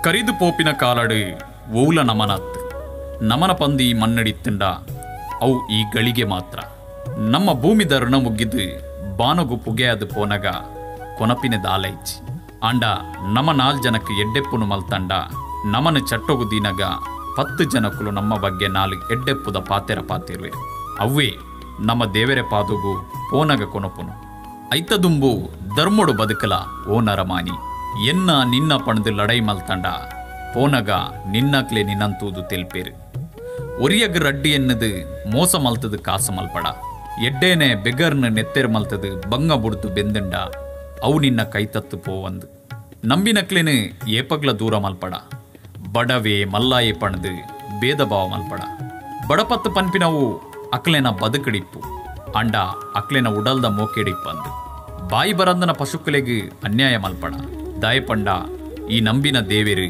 ಕರಿದು ಪೋಪಿನ ಕಾಲಡು ಓಲ ನಮನತ್ ನಮನ ಪಂದಿ ಮಣ್ಣಡಿತ್ತಂಡ ಅವು ಈ ಗಳಿಗೆ ಮಾತ್ರ ನಮ್ಮ ಭೂಮಿ ಧರ್ಣ ಮುಗಿದು ಬಾನಗು ಪುಗೆಯದು ಪೋನಗ ಕೊನಪಿನ ದಾಲೈಚಿ ಅಂಡ ನಮ್ಮ 4 ಜನಕ್ಕೆ ಎಡ್ಡೆಪ್ಪುನು ಮಲ್ತಂಡ ನಮನ ಚಟ್ಟೊಗು ದಿನಗ 10 ಜನಕ್ಕಲು ನಮ್ಮ ಬಗ್ಗೆ 4 ಎಡ್ಡೆಪ್ಪುದ ಪಾತೆರ ಪಾತಿರುವೆ ಅವೇ ನಮ್ಮ ದೇವರ ಪಾದುಗು ಪೋನಗ ಕೊನಪುನು ಐತದುಂಬು ಧರ್ಮೊಡು ಬದುಕಲ ಓ ನರಮಾನಿ ಎನ್ನ ನಿನ್ನ ಪಣದು ಲಡೈ ಮಲ್ತಂಡ ಪೋನಗ ನಿನ್ನಕ್ಲೆ ನಿನ್ನಂತೂದು ತೆಲ್ಪೇರು ಒರಿಯಗ್ ರಡ್ಡಿ ಎನ್ನದು ಮೋಸ ಮಲ್ತದು ಕಾಸ ಮಲ್ಪಡ ಎಡ್ಡೇನೆ ಬೆಗರ್ನ ನೆತ್ತೆರು ಮಲ್ತದು ಬಂಗ ಬುಡ್ದು ಬೆಂದಂಡ ಅವು ನಿನ್ನ ಕೈತತ್ತು ಪೋವಂದು ನಂಬಿನಕ್ಲೇನು ಏಪಗ್ಲ ದೂರ ಮಲ್ಪಡ ಬಡವೆ ಮಲ್ಲಾಯಿ ಪಣದು ಭೇದ ಭಾವ ಮಲ್ಪಡ ಬಡಪತ್ತು ಪನ್ಪಿನವು ಅಕ್ಲೇನ ಬದುಕಡಿಪ್ಪು ಅಂಡ ಅಕ್ಲೇನ ಉಡಲ್ದ ಮೋಕೆಡಿಪ್ಪಂದು ಬಾಯಿ ಬರಂದನ ಪಶುಕ್ಕಲೆಗೆ ಅನ್ಯಾಯ ಮಲ್ಪಡ ದಾಯಪಂಡ ಈ ನಂಬಿನ ದೇವೇರು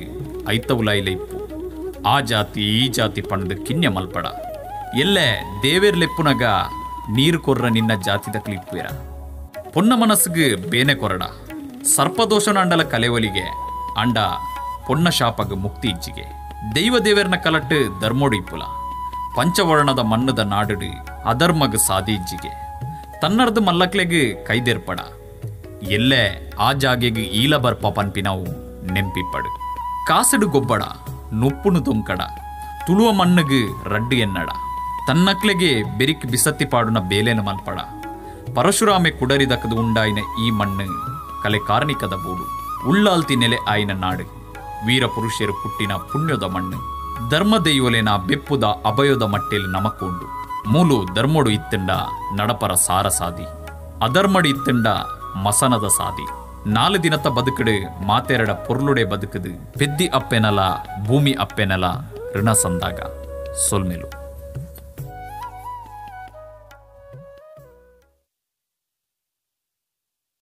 ಐತವುಲಾಯಿಲೆ ಇಪ್ಪು ಆ ಜಾತಿ ಈ ಜಾತಿ ಪಣದು ಕಿನ್ಯ ಮಲ್ಪಡ ಎಲ್ಲೆ ದೇವೇರ್ಲೆಪ್ಪುನಗ ನೀರು ಕೊರ್ರ ನಿನ್ನ ಜಾತಿದ ಕ್ಲಿಪ್ಪುವೆರ ಪೊನ್ನ ಮನಸ್ಸಿಗೆ ಬೇನೆ ಕೊರಡ ಸರ್ಪದೋಷನ ಅಂಡಲ ಕಲೆವಲಿಗೆ ಅಂಡ ಪೊನ್ನ ಶಾಪಗ ಮುಕ್ತಿ ಇಜ್ಜಿಗೆ ದೈವ ದೇವರನ ಕಲಟ್ಟು ಧರ್ಮೋಡು ಇಪ್ಪುಲ ಪಂಚವರ್ಣದ ಮಣ್ಣದ ನಾಡುಡು ಅಧರ್ಮಗ ಸಾದಿ ಇಜ್ಜಿಗೆ ತನ್ನರ್ದು ಮಲ್ಲಕ್ಲೆಗೆ ಕೈದೇರ್ಪಡ ಎಲ್ಲೆ ಆ ಜಾಗೆಗೆ ಈಲ ಬರ್ಪ ಪನ್ಪಿನವು ನೆಂಪಿಪ್ಪಡು ಕಾಸಡು ಗೊಬ್ಬಡ ನುಪ್ಪುನು ತೊಂಕಡ ತುಳುವ ಮಣ್ಣಗೆ ರಡ್ಡು ಎನ್ನಡ ತನ್ನಕ್ಲೆಗೆ ಬೆರಿಕ್ ಬಿಸತ್ತಿ ಪಾಡುನ ಬೇಲೆನ ಮಲ್ಪಡ ಪರಶುರಾಮೆ ಕುಡರಿದಕದು ಉಂಡಾಯಿನ ಈ ಮಣ್ಣು ಕಲೆ ಕಾರ್ಣಿಕದ ಬೂಡು ಉಳ್ಳಾಲ್ತಿ ನೆಲೆ ಆಯಿನ ನಾಡು ವೀರ ಪುರುಷರು ಪುಟ್ಟಿನ ಪುಣ್ಯದ ಮಣ್ಣು ಧರ್ಮ ದೈವಲೇನ ಬೆಪ್ಪುದ ಅಭಯದ ಮಟ್ಟೆಲಿ ನಮಕೊಂಡು ಮೂಲು ಧರ್ಮೋಡು ಇತ್ತಂಡ ನಡಪರ ಸಾರ ಸಾದಿ ಅಧರ್ಮಡಿ ಇತ್ತಂಡ ಮಸನದ ಸಾದಿ 4 ದಿನದ ಬದುಕಡು ಮಾತೆರಡ ಪೊರ್ಲುಡೆ ಬದುಕದು ಪೆದ್ದಿ ಅಪ್ಪೆನಲ ಭೂಮಿ ಅಪ್ಪೆನಲ ಋಣ ಸಂದಾಗ ಸೊಲ್ಮೆಲು